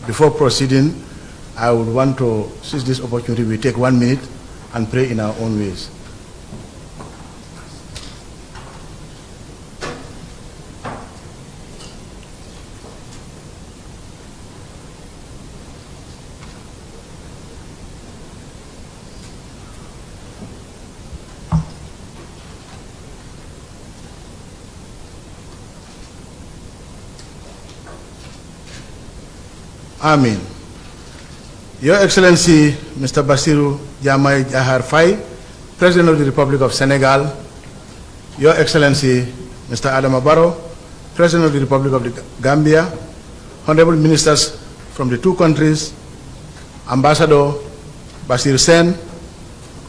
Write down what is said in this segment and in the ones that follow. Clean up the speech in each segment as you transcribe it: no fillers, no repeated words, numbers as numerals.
before proceeding, I would want to seize this opportunity. We take 1 minute and pray in our own ways. Amen. Your Excellency, Mr. Bassirou Diomaye Diakhar Faye, President of the Republic of Senegal, Your Excellency, Mr. Adama Barrow, President of the Republic of the Gambia, Honorable Ministers from the two countries, Ambassador Basir Sen,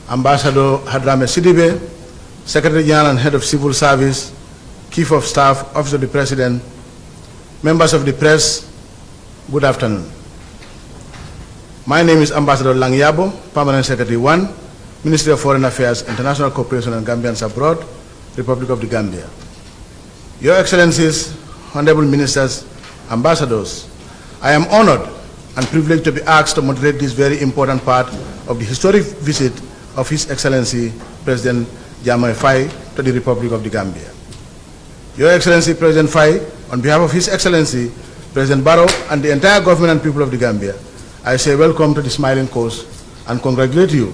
Ambassador Hadrame Sidibe, Secretary General and Head of Civil Service, Chief of Staff, Office of the President, members of the press, good afternoon. My name is Ambassador Lang Yabo, Permanent Secretary 1, Ministry of Foreign Affairs, International Cooperation and Gambians Abroad, Republic of the Gambia. Your Excellencies, Honorable Ministers, Ambassadors, I am honored and privileged to be asked to moderate this very important part of the historic visit of His Excellency President Diomaye Faye to the Republic of the Gambia. Your Excellency President Faye, on behalf of His Excellency President Barrow and the entire government and people of the Gambia, I say welcome to the Smiling Coast and congratulate you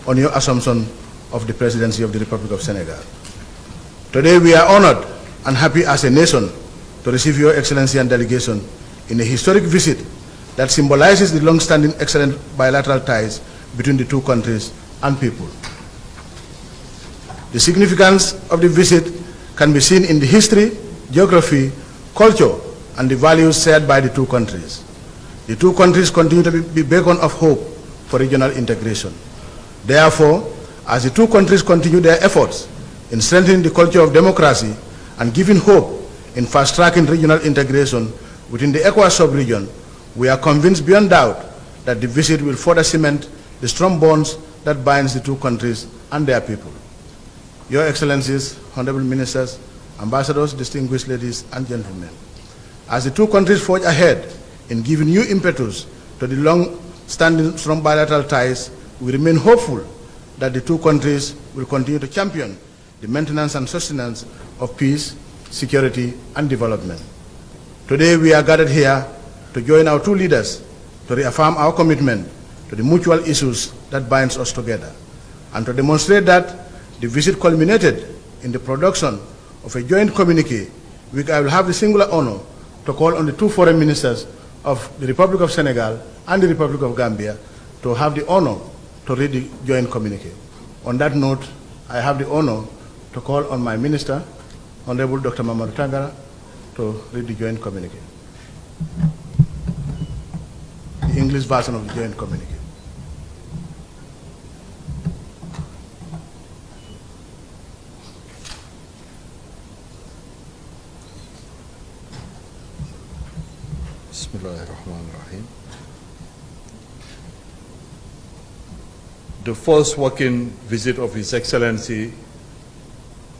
on your assumption of the presidency of the Republic of Senegal. Today we are honored and happy as a nation to receive Your Excellency and delegation in a historic visit that symbolizes the long-standing excellent bilateral ties between the two countries and people. The significance of the visit can be seen in the history, geography, culture, and the values shared by the two countries. The two countries continue to be a beacon of hope for regional integration. Therefore, as the two countries continue their efforts in strengthening the culture of democracy and giving hope in fast-tracking regional integration within the ECOWAS sub-region, we are convinced beyond doubt that the visit will further cement the strong bonds that binds the two countries and their people. Your Excellencies, Honorable Ministers, Ambassadors, distinguished ladies and gentlemen, as the two countries forge ahead in giving new impetus to the long-standing strong bilateral ties, we remain hopeful that the two countries will continue to champion the maintenance and sustenance of peace, security, and development. Today we are gathered here to join our two leaders to reaffirm our commitment to the mutual issues that binds us together, and to demonstrate that the visit culminated in the production of a joint communique, which I will have the singular honor to call on the two foreign ministers of the Republic of Senegal and the Republic of Gambia to have the honor to read the joint communique. On that note, I have the honor to call on my minister, Honorable Dr. Mamadou Tangara, to read the joint communique. The English version of the joint communique. Bismillahirrahmanirrahim. The first working visit of His Excellency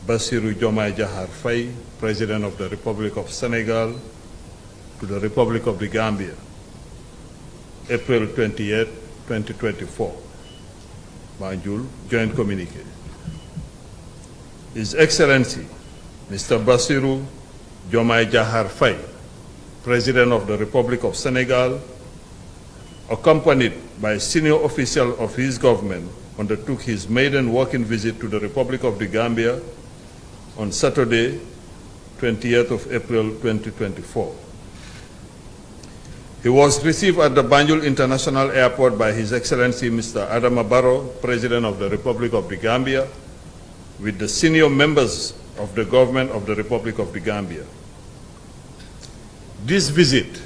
Bassirou Diomaye Diakhar Faye, President of the Republic of Senegal, to the Republic of the Gambia, April 28, 2024. Banjul, joint communique. His Excellency Mr. Bassirou Diomaye Diakhar Faye, President of the Republic of Senegal, accompanied by a senior official of his government, undertook his maiden working visit to the Republic of the Gambia on Saturday, 28th of April 2024. He was received at the Banjul International Airport by His Excellency Mr. Adama Barrow, President of the Republic of the Gambia, with the senior members of the government of the Republic of the Gambia. This visit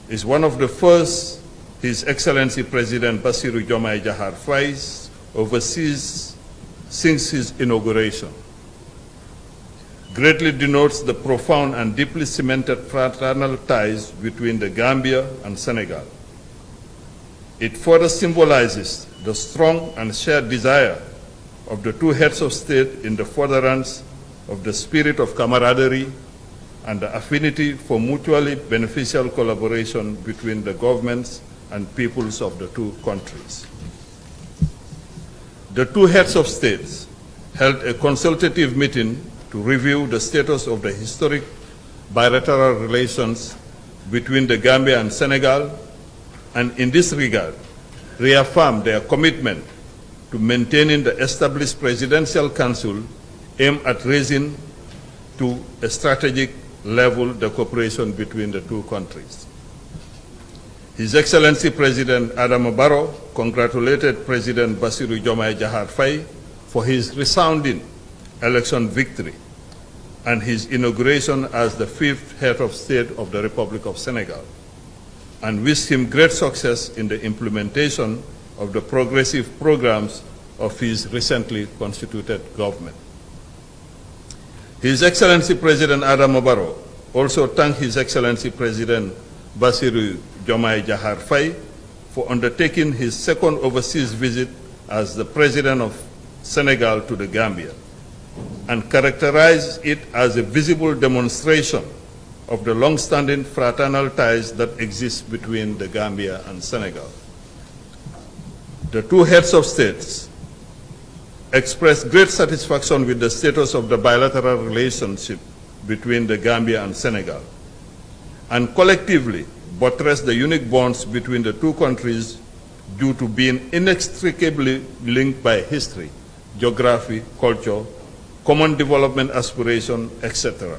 is one of the first His Excellency President Bassirou Diomaye Diakhar Faye overseas since his inauguration. Greatly denotes the profound and deeply cemented fraternal ties between the Gambia and Senegal. It further symbolizes the strong and shared desire of the two heads of state in the furtherance of the spirit of camaraderie, and the affinity for mutually beneficial collaboration between the governments and peoples of the two countries. The two heads of states held a consultative meeting to review the status of the historic bilateral relations between the Gambia and Senegal, and in this regard, reaffirmed their commitment to maintaining the established Presidential Council aimed at raising to a strategic level the cooperation between the two countries. His Excellency President Adama Barrow congratulated President Bassirou Diomaye Diakhar Faye for his resounding election victory and his inauguration as the fifth head of state of the Republic of Senegal, and wished him great success in the implementation of the progressive programs of his recently constituted government. His Excellency President Adama Barrow also thanked His Excellency President Bassirou Diomaye Diakhar Faye for undertaking his second overseas visit as the President of Senegal to the Gambia, and characterized it as a visible demonstration of the long-standing fraternal ties that exist between the Gambia and Senegal. The two heads of states expressed great satisfaction with the status of the bilateral relationship between the Gambia and Senegal, and collectively buttressed the unique bonds between the two countries due to being inextricably linked by history, geography, culture, common development aspiration, etc.,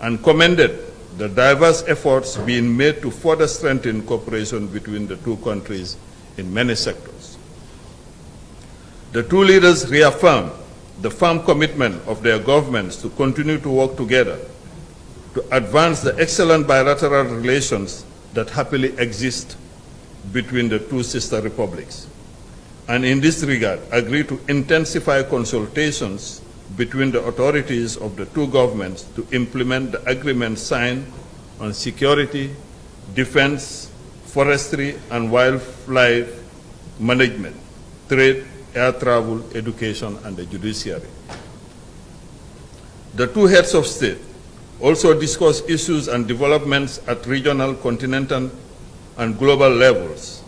and commended the diverse efforts being made to further strengthen cooperation between the two countries in many sectors. The two leaders reaffirmed the firm commitment of their governments to continue to work together to advance the excellent bilateral relations that happily exist between the two sister republics, and in this regard agreed to intensify consultations between the authorities of the two governments to implement the agreement signed on security, defense, forestry and wildlife management, trade, air travel, education, and the judiciary. The two heads of state also discussed issues and developments at regional, continental, and global levels,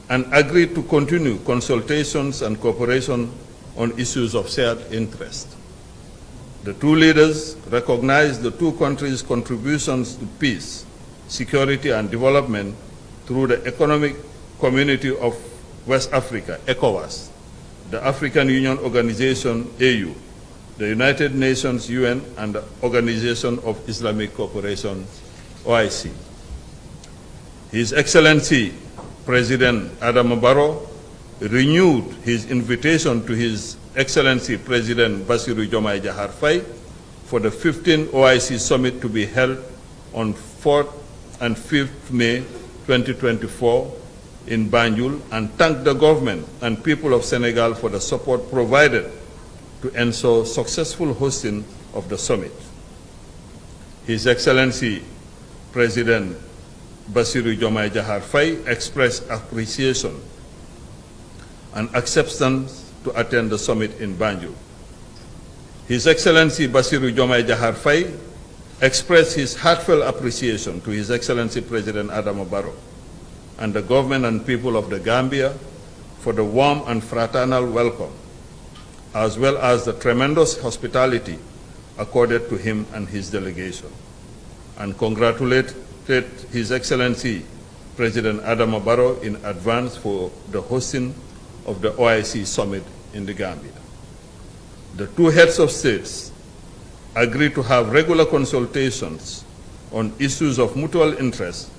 and agreed to continue consultations and cooperation on issues of shared interest. The two leaders recognized the two countries' contributions to peace, security, and development through the Economic Community of West Africa, ECOWAS, the African Union Organization, AU, the United Nations, UN, and the Organization of Islamic Cooperation, OIC. His Excellency President Adama Barrow renewed his invitation to His Excellency President Bassirou Diomaye Diakhar Faye for the 15th OIC Summit to be held on 4th and 5th May 2024 in Banjul, and thanked the government and people of Senegal for the support provided to ensure successful hosting of the summit. His Excellency President Bassirou Diomaye Diakhar Faye expressed appreciation and acceptance to attend the summit in Banjul. His Excellency Bassirou Diomaye Diakhar Faye expressed his heartfelt appreciation to His Excellency President Adama Barrow and the government and people of the Gambia for the warm and fraternal welcome, as well as the tremendous hospitality accorded to him and his delegation, and congratulated His Excellency President Adama Barrow in advance for the hosting of the OIC Summit in the Gambia. The two heads of states agreed to have regular consultations on issues of mutual interest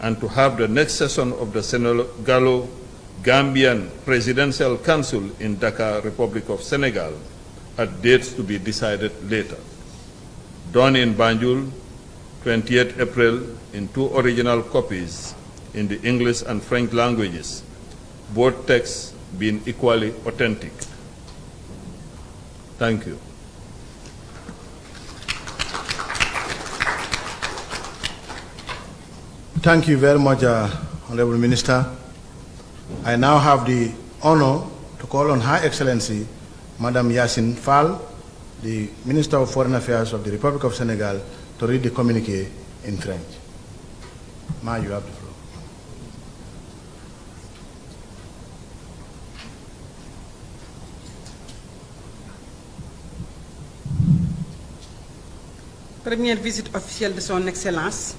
and to have the next session of the Senegalo-Gambian Presidential Council in Dakar, Republic of Senegal, at dates to be decided later. Done in Banjul, 28 April, in two original copies in the English and French languages, both texts being equally authentic. Thank you. Thank you very much, Honorable Minister. I now have the honor to call on Her Excellency, Madam Yacine Fall, the Minister of Foreign Affairs of the Republic of Senegal, to read the communique in French. Ma, you have the floor. Première visite officielle de son Excellence,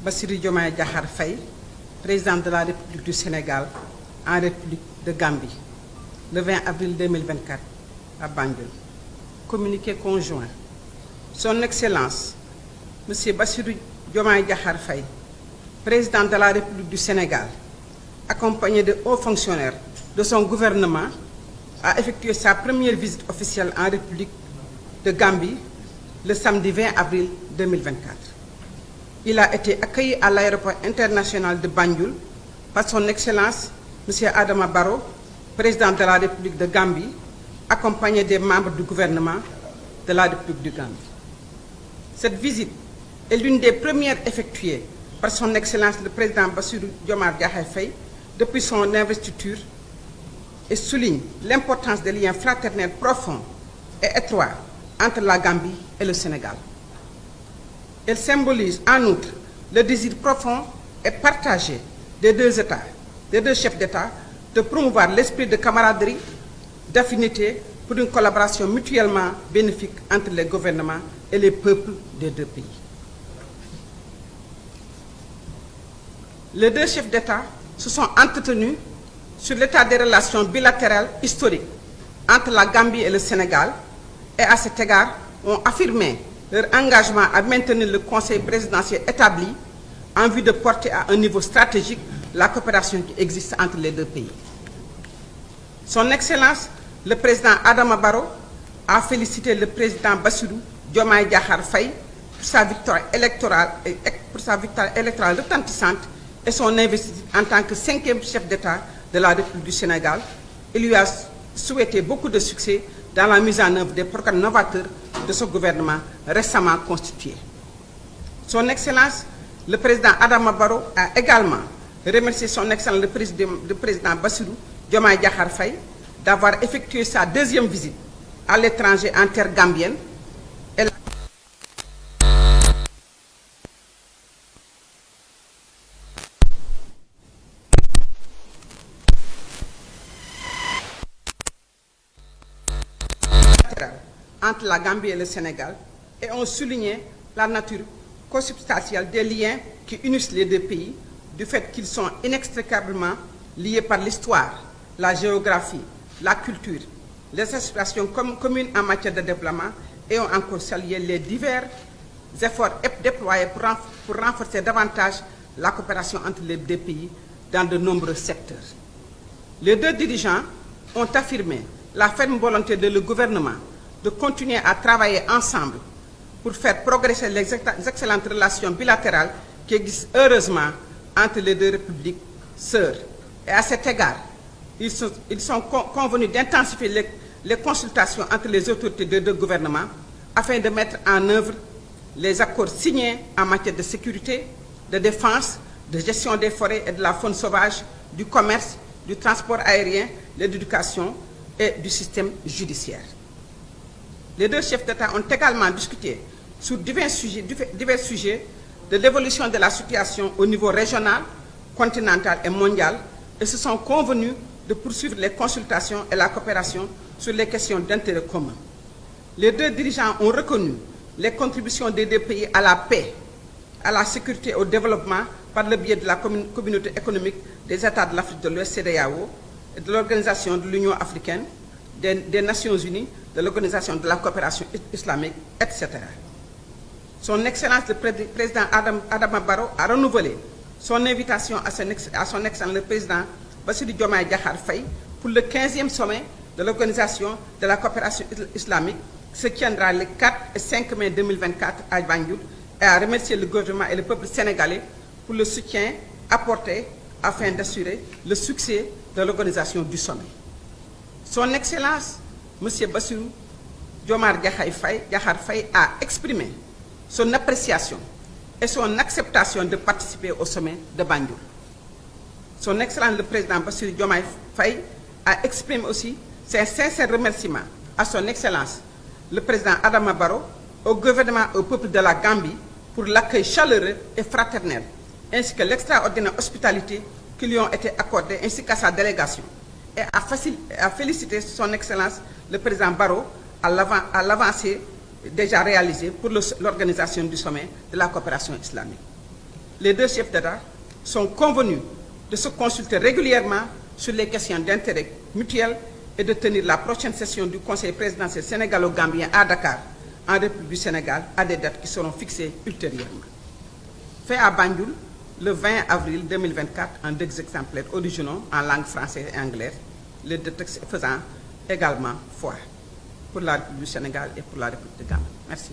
Bassirou Diomaye Diakhar Faye, président de la République du Sénégal en République de Gambie, le 20 avril 2024 à Banjul. Communiqué conjoint. Son Excellence, M. Bassirou Diomaye Diakhar Faye, président de la République du Sénégal, accompagné de hauts fonctionnaires de son gouvernement, a effectué sa première visite officielle en République de Gambie le samedi 20 avril 2024. Il a été accueilli à l'aéroport international de Banjul par son Excellence M. Adama Barrow, président de la République de Gambie, accompagné des membres du gouvernement de la République de Gambie. Cette visite est l'une des premières effectuées par son Excellence le président Bassirou Diomaye Diakhar Faye depuis son investiture et souligne l'importance des liens fraternels profonds et étroits entre la Gambie et le Sénégal. Elle symbolise en outre le désir profond et partagé des deux États, des deux chefs d'État, de promouvoir l'esprit de camaraderie, d'affinité pour une collaboration mutuellement bénéfique entre les gouvernements et les peuples des deux pays. Les deux chefs d'État se sont entretenus sur l'état des relations bilatérales historiques entre la Gambie et le Sénégal et à cet égard ont affirmé leur engagement à maintenir le conseil présidentiel établi en vue de porter à un niveau stratégique la coopération qui existe entre les deux pays. Son Excellence, le président Adama Barrow, a félicité le président Bassirou Diomaye Diakhar Faye pour sa victoire électorale retentissante et son investiture en tant que 5e chef d'État de la République du Sénégal. Il lui a souhaité beaucoup de succès dans la mise en œuvre des programmes novateurs de ce gouvernement récemment constitué. Son Excellence, le président Adama Barrow, a également remercié son Excellence le président Bassirou Diomaye Diakhar Faye d'avoir effectué sa deuxième visite à l'étranger en terre gambienne et entre la Gambie et le Sénégal et ont souligné la nature consubstantielle des liens qui unissent les deux pays du fait qu'ils sont inextricablement liés par l'histoire, la géographie, la culture, les aspirations communes en matière de développement et ont encore salué les divers efforts déployés pour renforcer davantage la coopération entre les deux pays dans de nombreux secteurs. Les deux dirigeants ont affirmé la ferme volonté de le gouvernement de continuer à travailler ensemble pour faire progresser les excellentes relations bilatérales qui existent heureusement entre les deux républiques sœurs. Et à cet égard, ils sont convenus d'intensifier les consultations entre les autorités des deux gouvernements afin de mettre en œuvre les accords signés en matière de sécurité, de défense, de gestion des forêts et de la faune sauvage, du commerce, du transport aérien, de l'éducation et du système judiciaire. Les deux chefs d'État ont également discuté sur divers sujets de l'évolution de la situation au niveau régional, continental et mondial et se sont convenus de poursuivre les consultations et la coopération sur les questions d'intérêt commun. Les deux dirigeants ont reconnu les contributions des deux pays à la paix, à la sécurité et au développement par le biais de la communauté économique des États de l'Afrique de l'Ouest, CEDEAO, et de l'Organisation de l'Union africaine, des Nations Unies, de l'Organisation de la coopération islamique, etc. Son Excellence le président Adama Barrow a renouvelé son invitation à son Excellence le président Bassirou Diomaye Diakhar Faye pour le 15e sommet de l'Organisation de la coopération islamique qui se tiendra le 4 et 5 mai 2024 à Banjul et a remercié le gouvernement et le peuple sénégalais pour le soutien apporté afin d'assurer le succès de l'organisation du sommet. Son Excellence, M. Bassirou Diomaye Diakhar Faye a exprimé son appréciation et son acceptation de participer au sommet de Banjul. Son Excellence le président Bassirou Diomaye Faye a exprimé aussi ses sincères remerciements à son Excellence le président Adama Barrow au gouvernement et au peuple de la Gambie pour l'accueil chaleureux et fraternel, ainsi que l'extraordinaire hospitalité qui lui ont été accordées, ainsi qu'à sa délégation, et à féliciter son Excellence le président Barrow à l'avancée déjà réalisée pour l'organisation du sommet de la coopération islamique. Les deux chefs d'État sont convenus de se consulter régulièrement sur les questions d'intérêt mutuel et de tenir la prochaine session du Conseil présidentiel sénégalo-gambien à Dakar, en République du Sénégal, à des dates qui seront fixées ultérieurement. Fait à Banjul, le 20 avril 2024, en 2 exemplaires originaux en langue française et anglaise, les deux textes faisant également foi pour la République du Sénégal et pour la République de Gambie. Merci.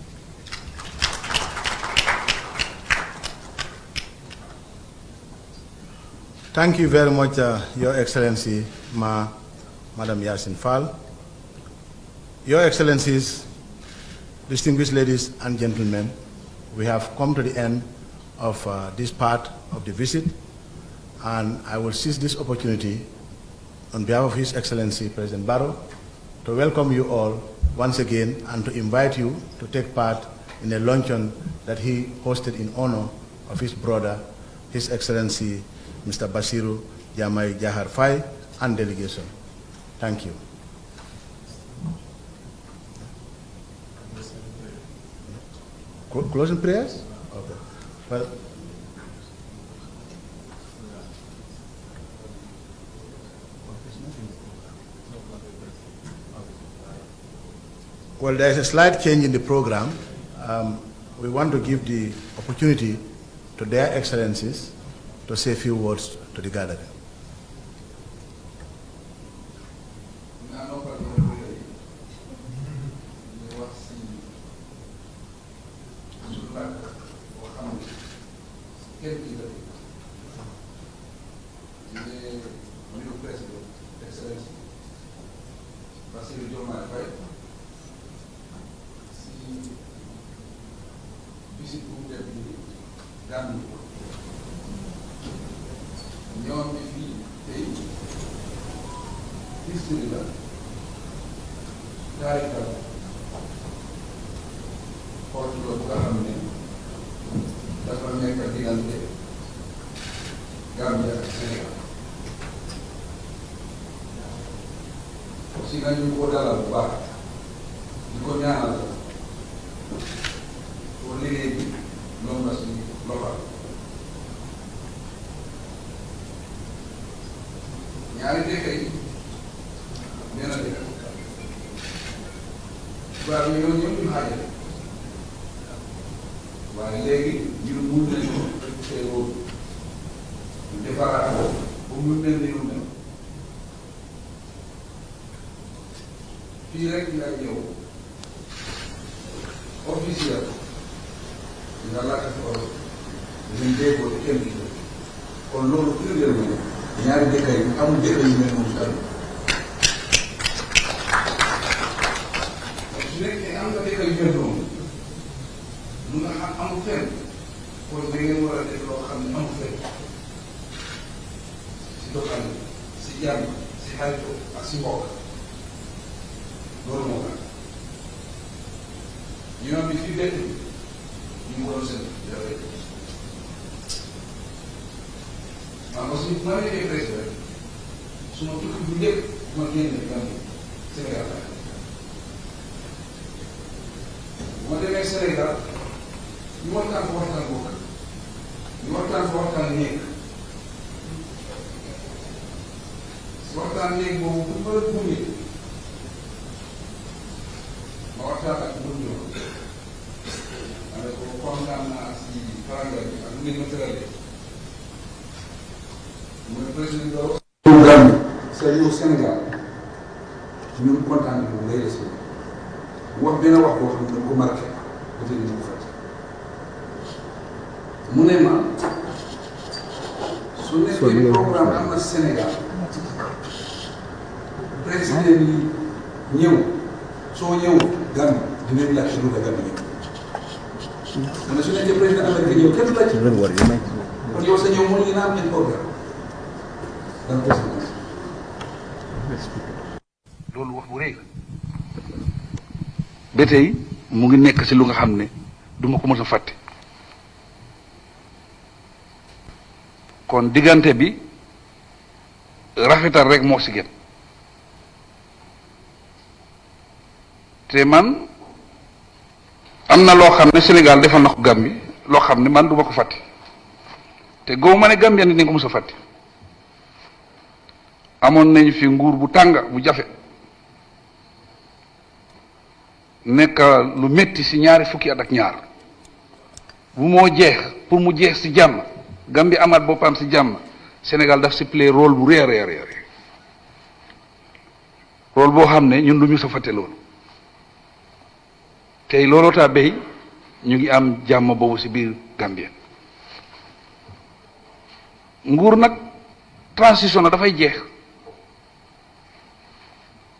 Thank you very much, Your Excellency, Madam Yasin Fall. Your Excellencies, distinguished ladies and gentlemen, we have come to the end of this part of the visit, and I will seize this opportunity on behalf of His Excellency President Barrow to welcome you all once again and to invite you to take part in a luncheon that he hosted in honor of his brother, His Excellency Mr. Basiru Jamai Jahar Faye and delegation. Thank you. Closing prayers? Okay. Well, there is a slight change in the program. We want to give the opportunity to their excellencies to say a few words to the gathering. c'est-à-dire au Sénégal ñun kontaan nañu bu rëy la si wax benn wax boo xam ne dañ ko marqué ba tey ñu ko fàtte mu ne ma su nekkee programme am na Sénégal président yi ñëw soo ñëw Gambie dinañ laaj si lu ko Gambie ñëw mu ne su nekkee président Amérique ñëw kenn laaj kon yow sa ñëw mënuñu naan benn programme dana ko loolu wax bu rëy la ba tey mu ngi nekk ci lu nga xam ne duma ko mës a fàtte kon diggante bi rafetal rek moo ci gën te man am na loo xam ne Sénégal defal na ko Gambie loo xam ne man duma ko fàtte te góob ma ne Gambien dinañ ko mës a fàtte amoon nañu fi nguur bu tàng bu jafe nekk lu metti ci ñaari fukki at ak ñaar bu moo jeex pour mu jeex ci jàmm Gambie amaat boppam ci jàmm Sénégal daf ci play rôle bu réer rôle boo xam ne ñun du ñu sa fàtte loolu tey looloo taa béy ñu ngi am jàmm boobu ci biir Gambie nguur nag transition na dafay jeex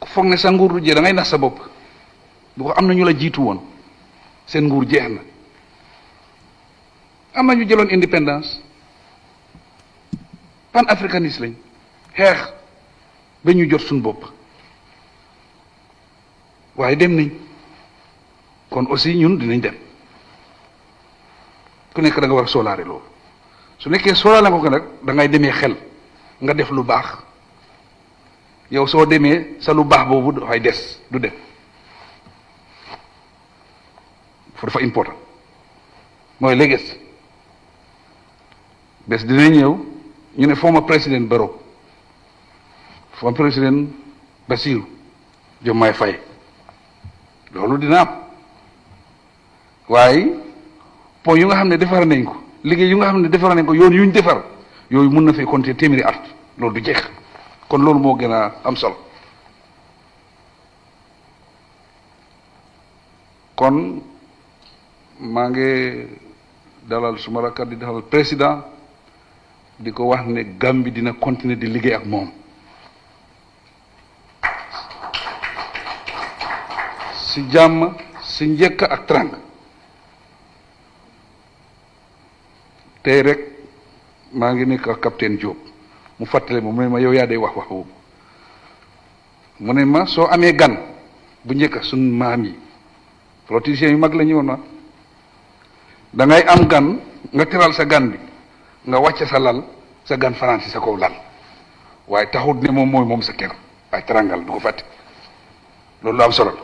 foog ne sa nguur du jeex da ngay nax sa bopp bu ko am na ñu la jiitu woon seen nguur jeex na am na ñu jëloon indépendance pan africaniste lañ xeex ba ñu jot suñ bopp waaye dem nañ kon aussi ñun dinañ dem ku nekk da nga war a sóolaare loolu su nekkee sóolaale ko nag da ngay demee xel nga def lu baax yow soo demee sa lu baax boobu dafay des du dem dafa important mooy léegi bés dina ñëw ñu ne former président Barrow former président Bassirou Diomaye Faye loolu dina am waaye po yu nga xam ne defar nañ ko liggéey yu nga xam ne defar nañ ko yoon yuñ defar yooyu mun na fee compter téeméeri at loolu du jeex kon loolu moo gën a am solo kon maa ngi dalal suma rakkat di dalal président di ko wax ne Gambie dina continuer di liggéey ak moom si jàmm si njëkk ak trang tey rek maa ngi nekk ak capitaine Diop mu fàttale ma mu ne ma yow yaa day wax boobu mu ne ma soo amee gan bu njëkk suñ maam yi politiciens yu mag la ñu woon da ngay am gan nga teral sa gan bi nga wàcce sa lal sa gan fanaan si sa kaw lal waaye taxut ne moom mooy moom sa kër waaye terangal du ko fàtte loolu lu am solo la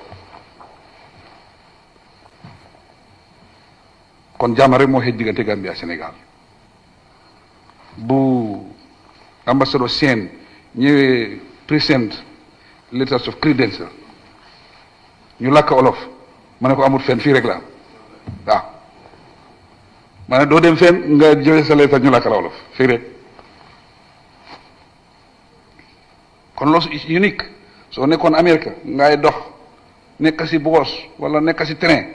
kon jàmm rek moo xëj diggante Gambie ak Sénégal bu ambassadeur Sène ñëwee present letters of credential ñu làkk olof ma ne ko amut fenn fii rek la am waaw ma ne doo dem fenn nga joxe sa lettre ñu làkk la olof fii rek kon loolu unique soo nekkoon Amérique ngay dox nekk si boos wala nekk si train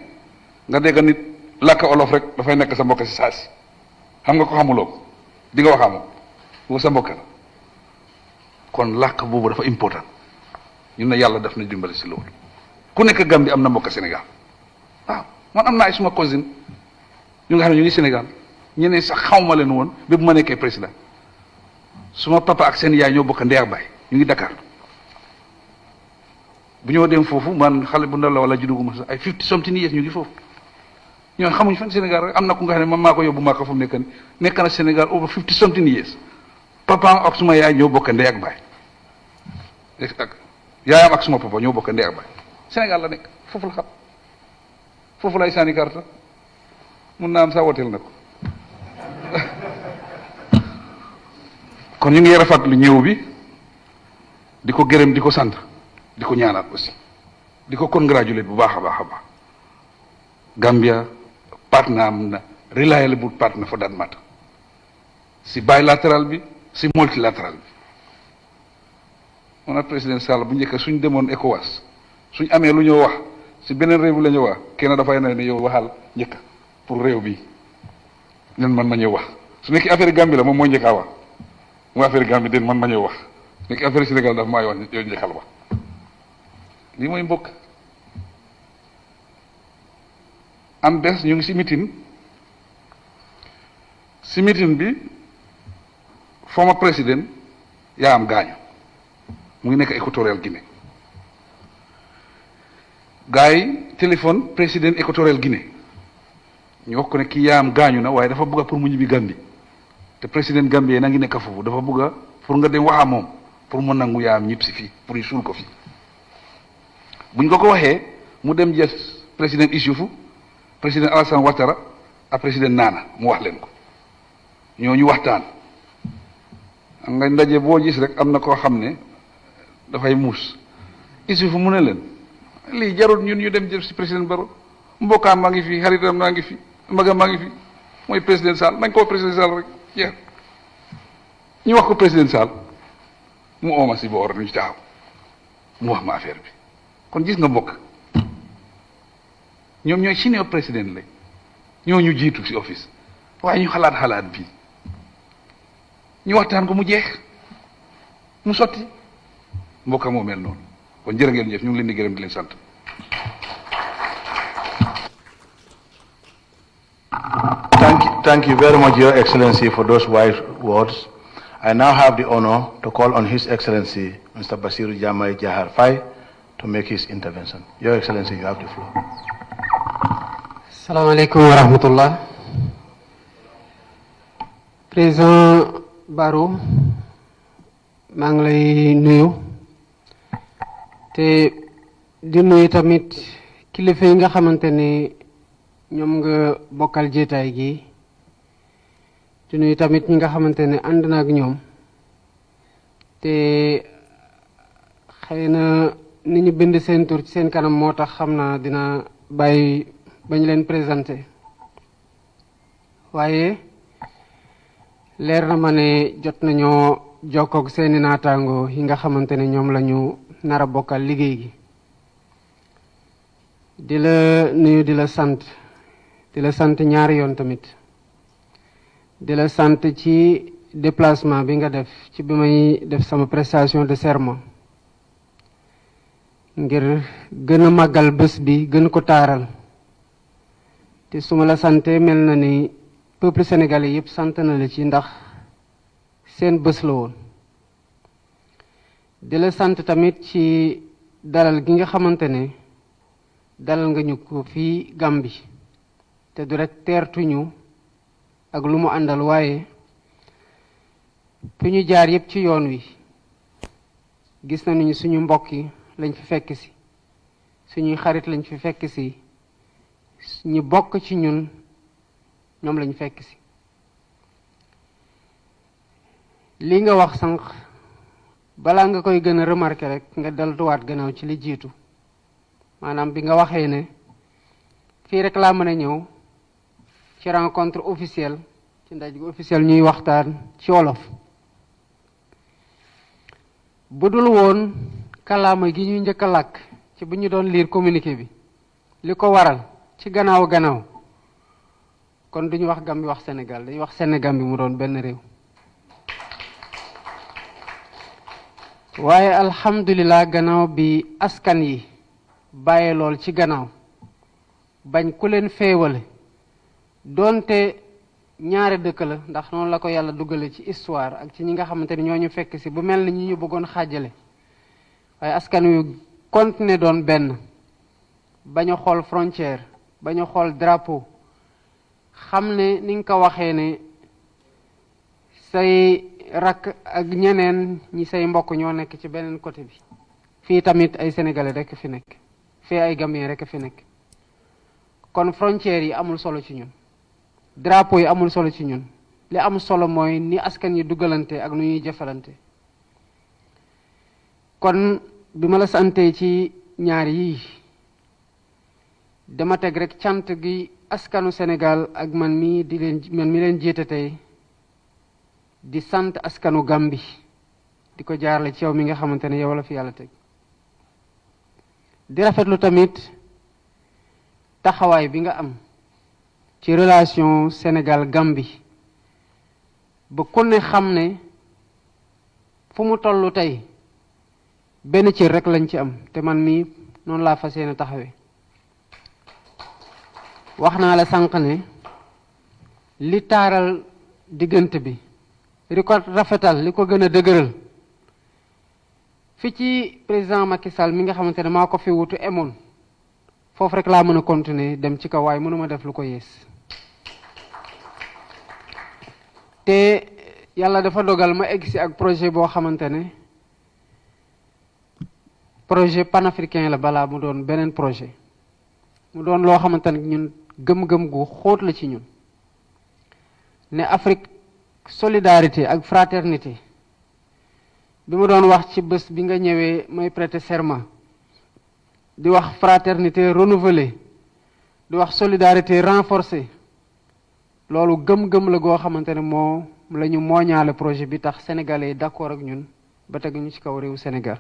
nga dégg nit làkk olof rek dafay nekk sa mbokk si saasi xam nga ko xamuloo ko di nga wax amoo bu sa mbokk la kon làkk boobu dafa important ñun ne yàlla daf na dimbali si loolu ku nekk Gambie am na mbokk Sénégal waaw man am naa ay suma cousine ñu nga xam ne ñu ngi Sénégal ñeneen sax xawma leen woon ba bu ma nekkee président suma papa ak seen yaay ñoo bokk ndey ak baay ñu ngi Dakar bu ñoo dem foofu man xale bu ndaw la wala judduguma sax ay 50 something years ñu ngi foofu ñoo xamuñ fan Sénégal rek am na ku nga xam ne man maa ko yóbbu maa ko fa mu nekk na Sénégal over 50 something years papa ak suma yaay ñoo bokk ndey ak baay ak yaayam ak suma papa ñoo bokk ndey ak baay Sénégal la nekk foofu la xam foofu lay sànni karta mun naa am saa woteel na ko kon ñu ngi rafetlu ñëw bi di ko gërëm di ko sant di ko ñaanal aussi di ko congratulate bu baax a baax a baax Gambia partner am na reliable partner for that matter si bilatéral bi si multilatéral bi mon président Sall bu njëkk suñ demoon ECOWAS suñ amee lu ñoo wax si beneen réew bi la ñu wax kenn dafay ne yow waxal njëkk pour réew bi nen man ma ñëw wax su nekkee affaire Gambie la moom mooy njëkkaa wax mu affaire Gambie den man ma ñëw wax nekk affaire Sénégal daf maay wax yow njëkkal wax lii mooy mbokk am bés ñu ngi si meeting bi former président yaa am gaañu mu ngi nekk Équatorial Guinée gars yi téléphone président équatorial Guinée ñu wax ko ne kii yaam gaañu na waaye dafa bëgg pour mu ñibbi Gambie te président Gambie na ngi nekk foofu dafa bëgg pour nga dem wax moom pour mu nangu yaam ñib si fii pour ñu suul ko fi buñ ko waxee mu dem jël président Issoufou président Alassane Ouattara ak président Nana mu wax leen ko ñooñu waxtaan nga ndaje boo gis rek am na koo xam ne dafay muus Issoufou mu ne leen lii jarul ñun ñu dem jël si président Barrow mbokkaam maa ngi fi xaritam maa ngi fi magam maa ngi fi mooy président Sall nañ ko président Sall rek jeex ñu wax ko président Sall mu ooma si boor ñu ci taxaw mu wax ma affaire bi kon gis nga mbokk ñoom ñooy senior président lañ ñoo ñu jiitu si office waaye ñu xalaat bi ñu waxtaan ko mu jeex mu sotti mbokka moo mel noonu kon jërë ngeen jëf ñu ngi leen di gërëm di leen sant. Thank you very much, Your Excellency, for those wise words. I now have the honor to call on His Excellency, Mr. Basiru Jamai Jahar Faye, to make his intervention. Your Excellency, you have the floor. Assalamu alaikum wa rahmatullah. Président Barrow, maa ngi lay nuyu te di nuyu tamit kilifa yi nga xamante ne ñoom nga bokkal jeetaay gi di nuyu tamit ñi nga xamante ne ànd na ak ñoom te xëy na ni ñu bind seen tur ci seen kanam moo tax xam naa dina bàyyi bañ leen présenté waaye leer na ma ne jot nañoo jokkoog seeni naataango yi nga xamante ne ñoom la ñu nar a bokkal liggéey gi di la nuyu di la sant ñaari yoon tamit di la sant ci déplacement bi nga def ci bi may def sama prestation de serment ngir gën a màggal bés bi gën ko taaral te su ma la sante mel na ni peuple sénégalais yëpp sant na la ci ndax seen bés la woon di la sant tamit ci dalal gi nga xamante ne dalal nga ñu ko fii Gambie te du rek teertuñu ak lu mu àndal waaye fi ñu jaar yëpp ci yoon wi gis nañu suñu mbokk yi lañ fi fekk si suñuy xarit lañ fi fekk si ñi bokk ci ñun ñoom lañ fekk si li nga wax sànq balaa nga koy gën a remarqué rek nga delluwaat gannaaw ci li jiitu maanaam bi nga waxee ne fii rek laa mën a ñëw ci rencontre officielle ci ndaje officiel ñuy waxtaan ci wolof bu dul woon kalaama gi ñuy njëkk a làkk ci bu ñu doon lire communiqué bi li ko waral ci gannaaw kon duñu wax Gambie wax Sénégal dañuy wax Sénégal bi mu doon benn réew waaye alhamdulilah gannaaw bi askan yi bàyyee lool ci gannaaw bañ ku leen féewale doonte ñaari dëkk la ndax noonu la ko yàlla dugale ci histoire ak ci ñi nga xamante ni ñoo ñu fekk si bu mel ni ñi ñu bëggoon xaajale waaye askan wi continuer doon benn bañ a xool frontière bañ a xool drapeau xam ne ni nga ko waxee ne say rakk ak ñeneen ñi say mbokk ñoo nekk ci beneen côté bi fii tamit ay sénégalais rek fi nekk fii ay gambien rek fi nekk kon frontières yi amul solo ci ñun drapeau yi amul solo ci ñun li am solo mooy ni askan yi dugalante ak nu ñuy jëfalante kon bi ma la sante ci ñaar yi dama teg rek cant gi askanu Sénégal ak man mi leen jiite tey di sant askanu Gambie di ko jaarale ci yow mi nga xamante ne yow la fi yàlla teg di rafetlu tamit taxawaay bi nga am ci relation Sénégal Gambie ba ku ne xam ne fu mu tollu tey benn cër rek lañ ci am te man mii noonu laa fas yéene taxawee wax naa la sànq ne li taaral diggante bi li ko rafetal li ko gën a dëgëral fi ci président Macky Sall mi nga xamante ne maa ko fi wutu emoon foofu rek laa mën a continuer dem ci kaw waaye mënuma def lu ko yées te yàlla dafa dogal ma egg si ak projet boo xamante ne projet panafricain la balaa mu doon beneen projet mu doon loo xamante ne ñun gëm-gëm gu xóot la ci ñun ne Afrique solidarité ak fraternité bi ma doon wax ci bés bi nga ñëwee may prêter serment di wax fraternité renouvelée di wax solidarité renforcée loolu gëm-gëm la goo xamante ne moo la ñu mooñaale projet bi tax sénégalais yi d'accord ak ñun ba tegu ñu ci kaw réew Sénégal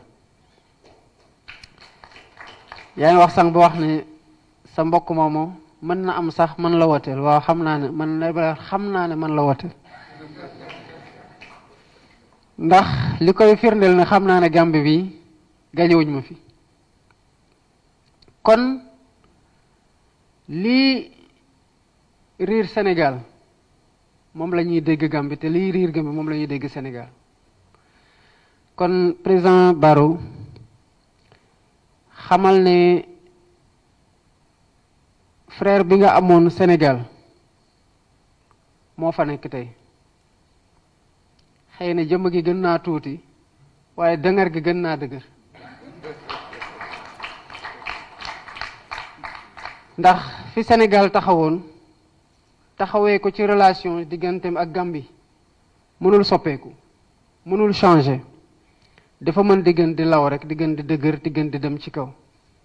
yaa ngi wax sànq ba wax ne sa mbokk moomu mën na am sax man la woteel waaw xam naa ne man la woteel ndax li koy firndeel ne xam naa ne Gambie bi gañewuñ ma fi kon lii riir Sénégal moom la ñuy dégg Gambie te lii riir Gambie moom la ñuy dégg Sénégal kon président Barrow xamal ne frère bi nga amoon Sénégal moo fa nekk tey xëy na jëmm gi gën naa tuuti waaye dëngër gi gën naa dëgër ndax fi Sénégal taxawoon taxawee ko ci relation digganteem ak Gambie mënul soppeeku mënul changer dafa mën di gën di law rek di gën di dëgër di gën di dem ci kaw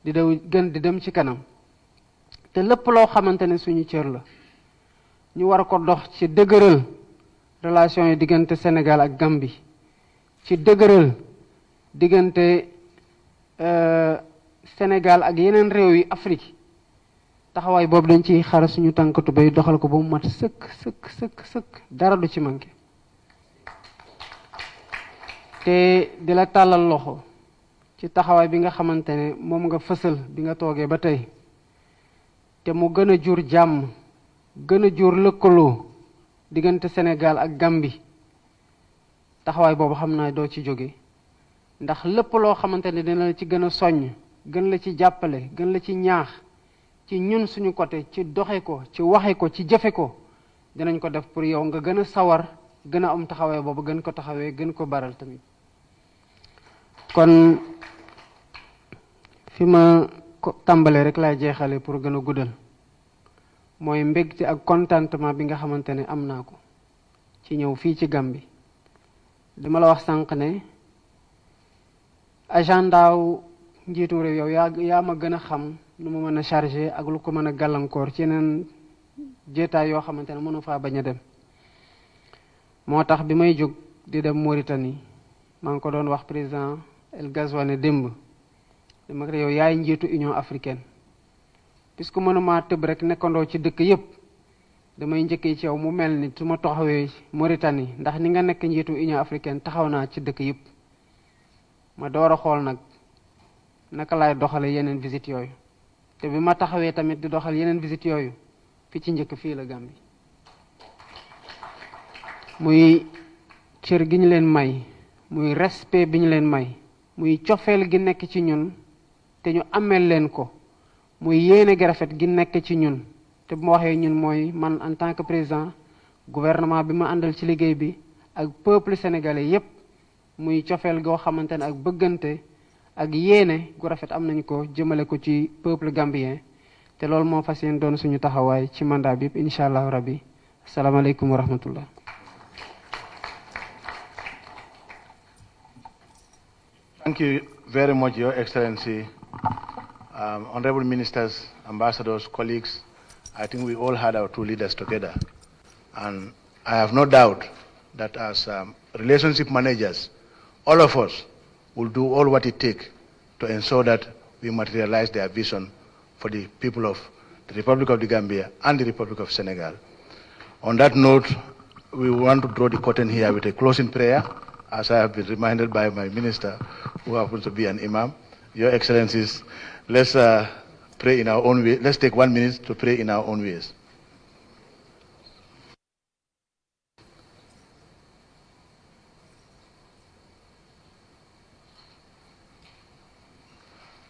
di gën di dem ci kanam te lépp loo xamante ne suñu cër la ñu war ko dox ci dëgëral relation yi diggante Sénégal ak Gambie ci dëgëral diggante Sénégal ak yeneen réew yi Afrique taxawaay boobu dañ ciy xara suñu tànkatu bay doxal ko ba mu mat sëkk dara du ci manqué te di la tàllal loxo ci taxawaay bi nga xamante ne moom nga fësal bi nga toogee ba tey te mu gën a jur jàmm gën a jur lëkkaloo diggante Sénégal ak Gambie taxawaay boobu xam naa doo ci jóge ndax lépp loo xamante ne dina la ci gën a soññ gën la ci jàppale gën la ci ñaax ci ñun suñu côté ci doxe ko ci waxe ko ci jëfe ko dinañ ko def pour yow nga gën a sawar gën a am taxawaay boobu gën ko taxawee gën ko baral tamit kon fi ma ko tàmbalee rek laay jeexale pour gën a guddal mooy mbégte ak contentement bi nga xamante ne am naa ko ci ñëw fii ci Gambie dama la wax sànq ne agendaaw njiitu réew yow yaa ma gën a xam nu mu mën a chargé ak lu ko mën a gàllankoor ci yeneen jeetaay yoo xamante ne mënu faa bañ a dem moo tax bi may jóg di dem Mauritanie maa ngi ko doon wax président El Ghazouani démb dama ko yow yaay njiitu Union africaine puisque mënuma tëb rek nekkandoo ci dëkk yépp damay njëkkee ci yow mu mel ni su ma taxawee Mauritanie ndax ni nga nekk njiitu Union africaine taxaw naa ci dëkk yépp ma door a xool nag naka laay doxale yeneen visite yooyu te bi ma taxawee tamit di doxal yeneen visite yooyu fi ci njëkk fii la Gambie muy cër gi ñu leen may muy respect bi ñu leen may muy cofeel gi nekk ci ñun te ñu ameel leen ko muy yéene gi rafet gi nekk ci ñun te bu ma waxee ñun mooy man en tant que président gouvernement bi ma àndal ci liggéey bi ak peuple sénégalais yépp muy cofeel goo xamante ne ak bëggante ak yéene gu rafet am nañ ko jëmale ko ci peuple gambien te loolu moo fas yéen doon suñu taxawaay ci mandat bi yëpp incha allahu rabbi asalaamaaleykum wa rahmatullah. Thank you very much, Your Excellency, honorable ministers, ambassadors, colleagues. I think we all had our two leaders together. And I have no doubt that as relationship managers, all of us will do all what it takes to ensure that we materialize their vision for the people of the Republic of the Gambia and the Republic of Senegal. On that note, we want to draw the curtain here with a closing prayer, as I have been reminded by my minister, who happens to be an imam. Your Excellencies, let's pray in our own way. Let's take 1 minute to pray in our own ways.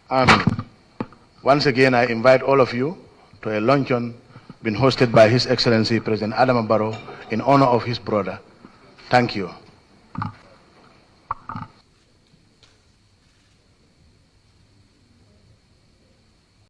Amen. Once again, I invite all of you to a luncheon been hosted by His Excellency President Adama Barrow in honor of his brother. Thank you.